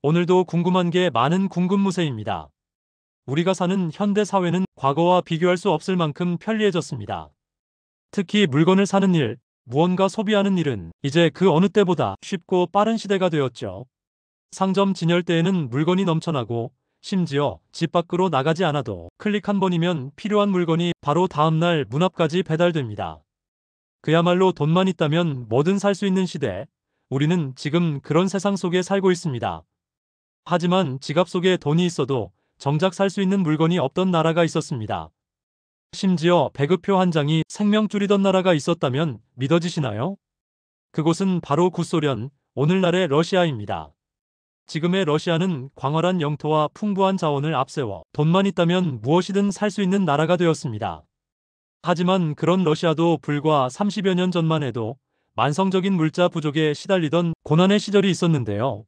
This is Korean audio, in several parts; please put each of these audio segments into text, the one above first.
오늘도 궁금한 게 많은 궁금무새입니다. 우리가 사는 현대 사회는 과거와 비교할 수 없을 만큼 편리해졌습니다. 특히 물건을 사는 일, 무언가 소비하는 일은 이제 그 어느 때보다 쉽고 빠른 시대가 되었죠. 상점 진열대에는 물건이 넘쳐나고 심지어 집 밖으로 나가지 않아도 클릭 한 번이면 필요한 물건이 바로 다음날 문 앞까지 배달됩니다. 그야말로 돈만 있다면 뭐든 살 수 있는 시대, 우리는 지금 그런 세상 속에 살고 있습니다. 하지만 지갑 속에 돈이 있어도 정작 살 수 있는 물건이 없던 나라가 있었습니다. 심지어 배급표 한 장이 생명줄이던 나라가 있었다면 믿어지시나요? 그곳은 바로 구소련, 오늘날의 러시아입니다. 지금의 러시아는 광활한 영토와 풍부한 자원을 앞세워 돈만 있다면 무엇이든 살 수 있는 나라가 되었습니다. 하지만 그런 러시아도 불과 30여 년 전만 해도 만성적인 물자 부족에 시달리던 고난의 시절이 있었는데요.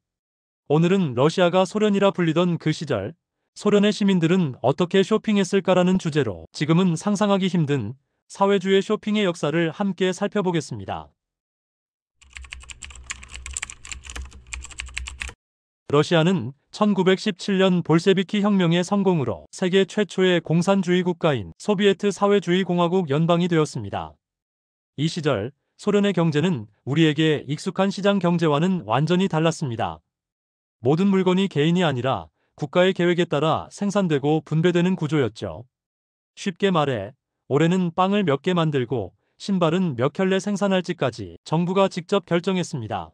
오늘은 러시아가 소련이라 불리던 그 시절, 소련의 시민들은 어떻게 쇼핑했을까라는 주제로 지금은 상상하기 힘든 사회주의 쇼핑의 역사를 함께 살펴보겠습니다. 러시아는 1917년 볼셰비키 혁명의 성공으로 세계 최초의 공산주의 국가인 소비에트 사회주의 공화국 연방이 되었습니다. 이 시절 소련의 경제는 우리에게 익숙한 시장 경제와는 완전히 달랐습니다. 모든 물건이 개인이 아니라 국가의 계획에 따라 생산되고 분배되는 구조였죠. 쉽게 말해, 올해는 빵을 몇 개 만들고 신발은 몇 켤레 생산할지까지 정부가 직접 결정했습니다.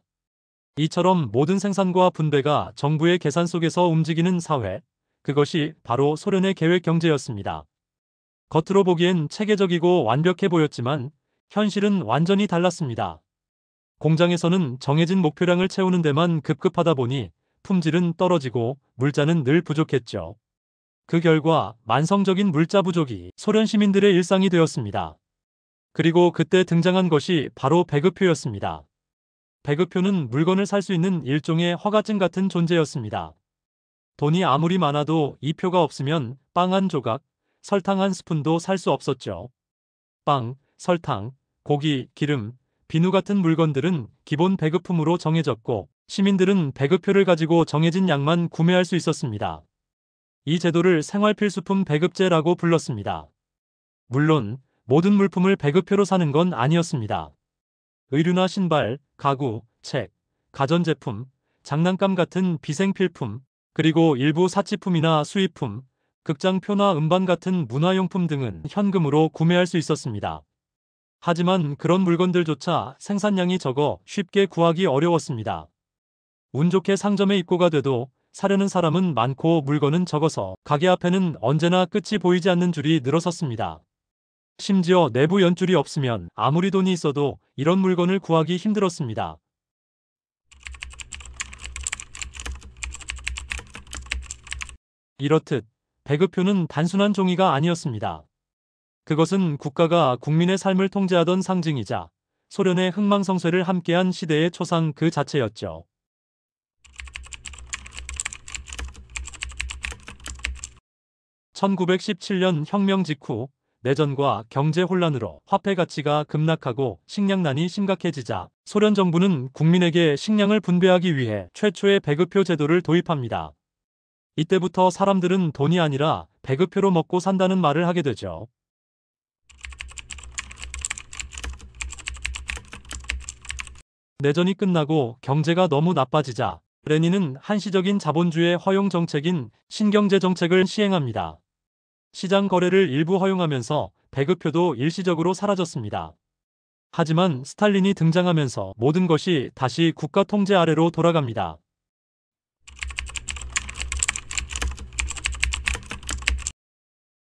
이처럼 모든 생산과 분배가 정부의 계산 속에서 움직이는 사회, 그것이 바로 소련의 계획 경제였습니다. 겉으로 보기엔 체계적이고 완벽해 보였지만 현실은 완전히 달랐습니다. 공장에서는 정해진 목표량을 채우는 데만 급급하다 보니 품질은 떨어지고 물자는 늘 부족했죠. 그 결과 만성적인 물자 부족이 소련 시민들의 일상이 되었습니다. 그리고 그때 등장한 것이 바로 배급표였습니다. 배급표는 물건을 살 수 있는 일종의 허가증 같은 존재였습니다. 돈이 아무리 많아도 이 표가 없으면 빵 한 조각, 설탕 한 스푼도 살 수 없었죠. 빵, 설탕, 고기, 기름, 비누 같은 물건들은 기본 배급품으로 정해졌고 시민들은 배급표를 가지고 정해진 양만 구매할 수 있었습니다. 이 제도를 생활필수품 배급제라고 불렀습니다. 물론 모든 물품을 배급표로 사는 건 아니었습니다. 의류나 신발, 가구, 책, 가전제품, 장난감 같은 비생필품, 그리고 일부 사치품이나 수입품, 극장표나 음반 같은 문화용품 등은 현금으로 구매할 수 있었습니다. 하지만 그런 물건들조차 생산량이 적어 쉽게 구하기 어려웠습니다. 운 좋게 상점에 입고가 돼도 사려는 사람은 많고 물건은 적어서 가게 앞에는 언제나 끝이 보이지 않는 줄이 늘어섰습니다. 심지어 내부 연줄이 없으면 아무리 돈이 있어도 이런 물건을 구하기 힘들었습니다. 이렇듯 배급표는 단순한 종이가 아니었습니다. 그것은 국가가 국민의 삶을 통제하던 상징이자 소련의 흥망성쇠를 함께한 시대의 초상 그 자체였죠. 1917년 혁명 직후 내전과 경제 혼란으로 화폐 가치가 급락하고 식량난이 심각해지자 소련 정부는 국민에게 식량을 분배하기 위해 최초의 배급표 제도를 도입합니다. 이때부터 사람들은 돈이 아니라 배급표로 먹고 산다는 말을 하게 되죠. 내전이 끝나고 경제가 너무 나빠지자 레닌은 한시적인 자본주의 허용 정책인 신경제 정책을 시행합니다. 시장 거래를 일부 허용하면서 배급표도 일시적으로 사라졌습니다. 하지만 스탈린이 등장하면서 모든 것이 다시 국가 통제 아래로 돌아갑니다.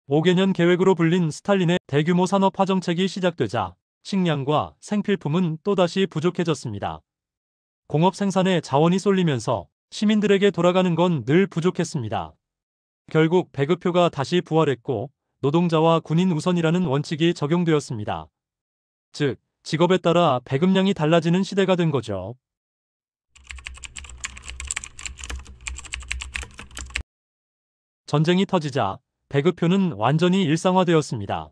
(5개년) 계획으로 불린 스탈린의 대규모 산업화 정책이 시작되자 식량과 생필품은 또다시 부족해졌습니다. 공업 생산에 자원이 쏠리면서 시민들에게 돌아가는 건 늘 부족했습니다. 결국 배급표가 다시 부활했고 노동자와 군인 우선이라는 원칙이 적용되었습니다. 즉, 직업에 따라 배급량이 달라지는 시대가 된 거죠. 전쟁이 터지자 배급표는 완전히 일상화되었습니다.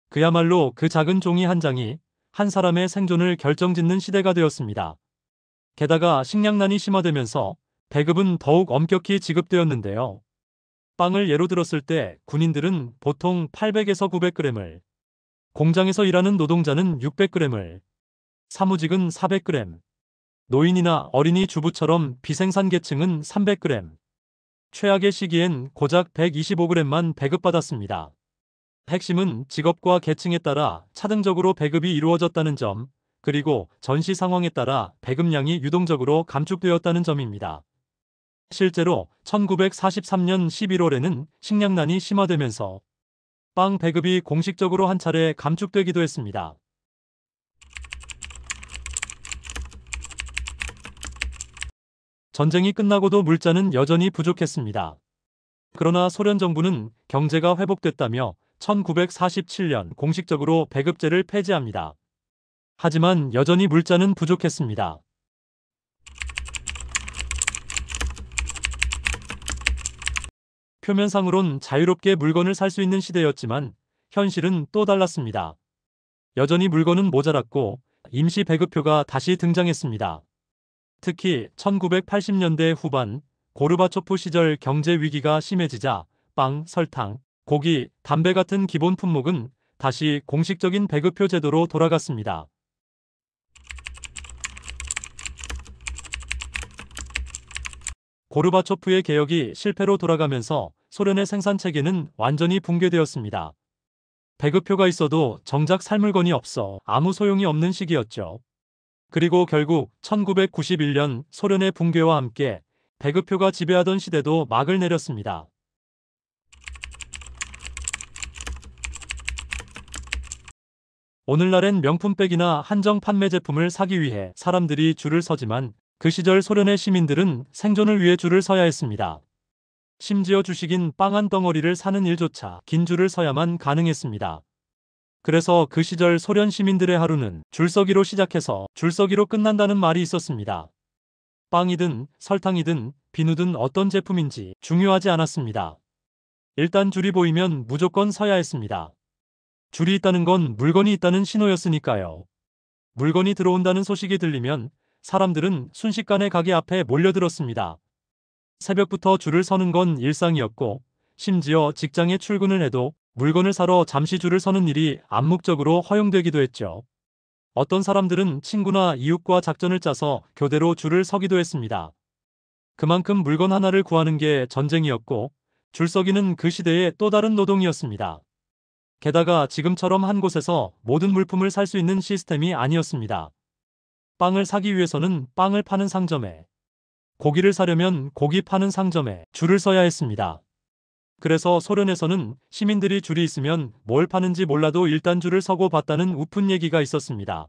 그야말로 그 작은 종이 한 장이 한 사람의 생존을 결정짓는 시대가 되었습니다. 게다가 식량난이 심화되면서 배급은 더욱 엄격히 지급되었는데요. 빵을 예로 들었을 때 군인들은 보통 800에서 900g을, 공장에서 일하는 노동자는 600g을, 사무직은 400g, 노인이나 어린이 주부처럼 비생산 계층은 300g, 최악의 시기엔 고작 125g만 배급받았습니다. 핵심은 직업과 계층에 따라 차등적으로 배급이 이루어졌다는 점, 그리고 전시 상황에 따라 배급량이 유동적으로 감축되었다는 점입니다. 실제로 1943년 11월에는 식량난이 심화되면서 빵 배급이 공식적으로 한 차례 감축되기도 했습니다. 전쟁이 끝나고도 물자는 여전히 부족했습니다. 그러나 소련 정부는 경제가 회복됐다며 1947년 공식적으로 배급제를 폐지합니다. 하지만 여전히 물자는 부족했습니다. 표면상으론 자유롭게 물건을 살 수 있는 시대였지만 현실은 또 달랐습니다. 여전히 물건은 모자랐고 임시 배급표가 다시 등장했습니다. 특히 1980년대 후반 고르바초프 시절 경제 위기가 심해지자 빵, 설탕, 고기, 담배 같은 기본 품목은 다시 공식적인 배급표 제도로 돌아갔습니다. 고르바초프의 개혁이 실패로 돌아가면서 소련의 생산 체계는 완전히 붕괴되었습니다. 배급표가 있어도 정작 살 물건이 없어 아무 소용이 없는 시기였죠. 그리고 결국 1991년 소련의 붕괴와 함께 배급표가 지배하던 시대도 막을 내렸습니다. 오늘날엔 명품백이나 한정 판매 제품을 사기 위해 사람들이 줄을 서지만 그 시절 소련의 시민들은 생존을 위해 줄을 서야 했습니다. 심지어 주식인 빵 한 덩어리를 사는 일조차 긴 줄을 서야만 가능했습니다. 그래서 그 시절 소련 시민들의 하루는 줄서기로 시작해서 줄서기로 끝난다는 말이 있었습니다. 빵이든 설탕이든 비누든 어떤 제품인지 중요하지 않았습니다. 일단 줄이 보이면 무조건 서야 했습니다. 줄이 있다는 건 물건이 있다는 신호였으니까요. 물건이 들어온다는 소식이 들리면 사람들은 순식간에 가게 앞에 몰려들었습니다. 새벽부터 줄을 서는 건 일상이었고 심지어 직장에 출근을 해도 물건을 사러 잠시 줄을 서는 일이 암묵적으로 허용되기도 했죠. 어떤 사람들은 친구나 이웃과 작전을 짜서 교대로 줄을 서기도 했습니다. 그만큼 물건 하나를 구하는 게 전쟁이었고 줄서기는 그 시대의 또 다른 노동이었습니다. 게다가 지금처럼 한 곳에서 모든 물품을 살 수 있는 시스템이 아니었습니다. 빵을 사기 위해서는 빵을 파는 상점에, 고기를 사려면 고기 파는 상점에 줄을 서야 했습니다. 그래서 소련에서는 시민들이 줄이 있으면 뭘 파는지 몰라도 일단 줄을 서고 봤다는 우픈 얘기가 있었습니다.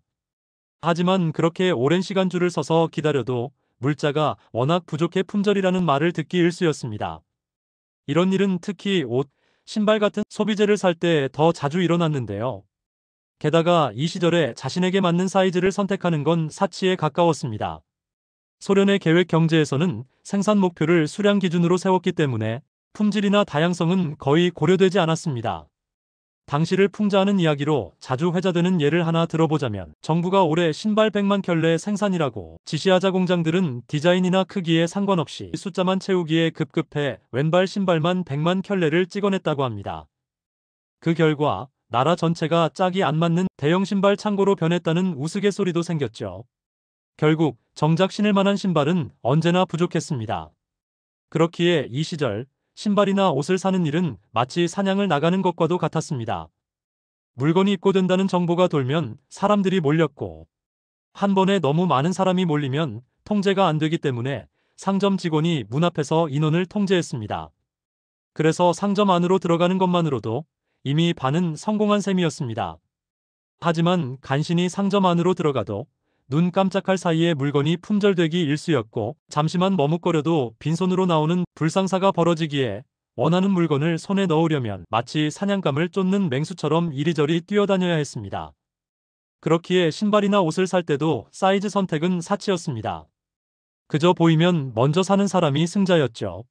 하지만 그렇게 오랜 시간 줄을 서서 기다려도 물자가 워낙 부족해 품절이라는 말을 듣기 일쑤였습니다. 이런 일은 특히 옷, 신발 같은 소비재를 살 때 더 자주 일어났는데요. 게다가 이 시절에 자신에게 맞는 사이즈를 선택하는 건 사치에 가까웠습니다. 소련의 계획 경제에서는 생산 목표를 수량 기준으로 세웠기 때문에 품질이나 다양성은 거의 고려되지 않았습니다. 당시를 풍자하는 이야기로 자주 회자되는 예를 하나 들어보자면 정부가 올해 신발 100만 켤레 생산이라고 지시하자 공장들은 디자인이나 크기에 상관없이 숫자만 채우기에 급급해 왼발 신발만 100만 켤레를 찍어냈다고 합니다. 그 결과 나라 전체가 짝이 안 맞는 대형 신발 창고로 변했다는 우스갯소리도 생겼죠. 결국 정작 신을 만한 신발은 언제나 부족했습니다. 그렇기에 이 시절 신발이나 옷을 사는 일은 마치 사냥을 나가는 것과도 같았습니다. 물건이 입고된다는 정보가 돌면 사람들이 몰렸고 한 번에 너무 많은 사람이 몰리면 통제가 안 되기 때문에 상점 직원이 문 앞에서 인원을 통제했습니다. 그래서 상점 안으로 들어가는 것만으로도 이미 반은 성공한 셈이었습니다. 하지만 간신히 상점 안으로 들어가도 눈 깜짝할 사이에 물건이 품절되기 일쑤였고 잠시만 머뭇거려도 빈손으로 나오는 불상사가 벌어지기에 원하는 물건을 손에 넣으려면 마치 사냥감을 쫓는 맹수처럼 이리저리 뛰어다녀야 했습니다. 그렇기에 신발이나 옷을 살 때도 사이즈 선택은 사치였습니다. 그저 보이면 먼저 사는 사람이 승자였죠.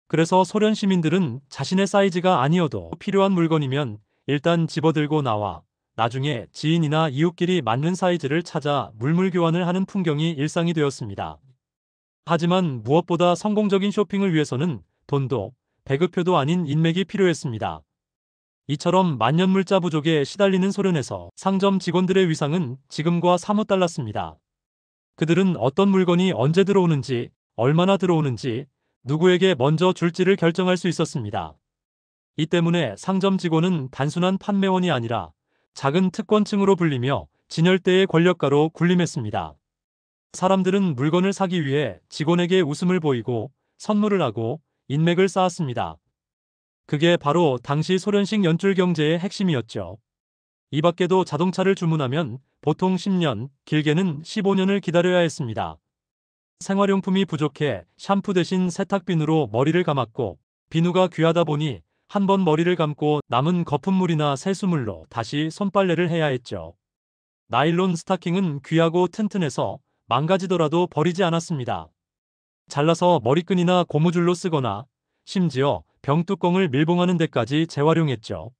그래서 소련 시민들은 자신의 사이즈가 아니어도 필요한 물건이면 일단 집어들고 나와 나중에 지인이나 이웃끼리 맞는 사이즈를 찾아 물물교환을 하는 풍경이 일상이 되었습니다. 하지만 무엇보다 성공적인 쇼핑을 위해서는 돈도 배급표도 아닌 인맥이 필요했습니다. 이처럼 만년물자 부족에 시달리는 소련에서 상점 직원들의 위상은 지금과 사뭇 달랐습니다. 그들은 어떤 물건이 언제 들어오는지, 얼마나 들어오는지, 누구에게 먼저 줄지를 결정할 수 있었습니다. 이 때문에 상점 직원은 단순한 판매원이 아니라 작은 특권층으로 불리며 진열대의 권력가로 군림했습니다. 사람들은 물건을 사기 위해 직원에게 웃음을 보이고 선물을 하고 인맥을 쌓았습니다. 그게 바로 당시 소련식 연줄 경제의 핵심이었죠. 이 밖에도 자동차를 주문하면 보통 10년, 길게는 15년을 기다려야 했습니다. 생활용품이 부족해 샴푸 대신 세탁비누로 머리를 감았고, 비누가 귀하다 보니 한 번 머리를 감고 남은 거품물이나 세수물로 다시 손빨래를 해야 했죠. 나일론 스타킹은 귀하고 튼튼해서 망가지더라도 버리지 않았습니다. 잘라서 머리끈이나 고무줄로 쓰거나 심지어 병뚜껑을 밀봉하는 데까지 재활용했죠.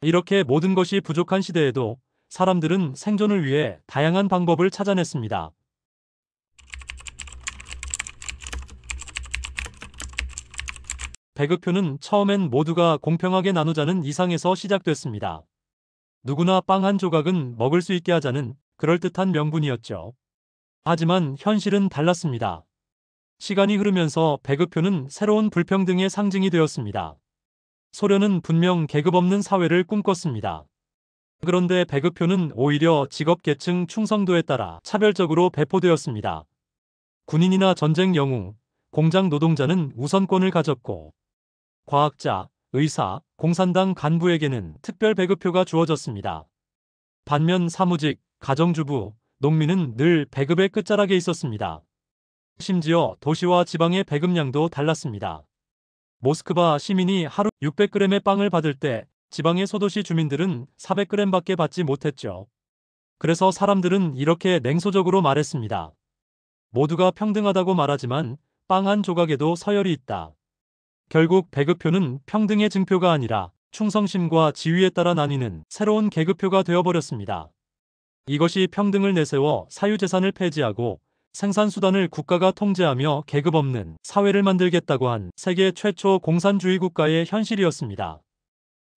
이렇게 모든 것이 부족한 시대에도 사람들은 생존을 위해 다양한 방법을 찾아냈습니다. 배급표는 처음엔 모두가 공평하게 나누자는 이상에서 시작됐습니다. 누구나 빵 한 조각은 먹을 수 있게 하자는 그럴듯한 명분이었죠. 하지만 현실은 달랐습니다. 시간이 흐르면서 배급표는 새로운 불평등의 상징이 되었습니다. 소련은 분명 계급 없는 사회를 꿈꿨습니다. 그런데 배급표는 오히려 직업계층 충성도에 따라 차별적으로 배포되었습니다. 군인이나 전쟁 영웅, 공장 노동자는 우선권을 가졌고, 과학자, 의사, 공산당 간부에게는 특별 배급표가 주어졌습니다. 반면 사무직, 가정주부, 농민은 늘 배급의 끝자락에 있었습니다. 심지어 도시와 지방의 배급량도 달랐습니다. 모스크바 시민이 하루 600g의 빵을 받을 때 지방의 소도시 주민들은 400g밖에 받지 못했죠. 그래서 사람들은 이렇게 냉소적으로 말했습니다. 모두가 평등하다고 말하지만 빵 한 조각에도 서열이 있다. 결국 배급표는 평등의 증표가 아니라 충성심과 지위에 따라 나뉘는 새로운 계급표가 되어버렸습니다. 이것이 평등을 내세워 사유재산을 폐지하고 생산수단을 국가가 통제하며 계급 없는 사회를 만들겠다고 한 세계 최초 공산주의 국가의 현실이었습니다.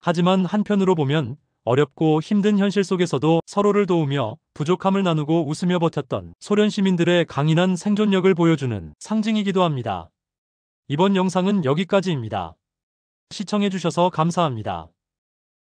하지만 한편으로 보면 어렵고 힘든 현실 속에서도 서로를 도우며 부족함을 나누고 웃으며 버텼던 소련 시민들의 강인한 생존력을 보여주는 상징이기도 합니다. 이번 영상은 여기까지입니다. 시청해주셔서 감사합니다.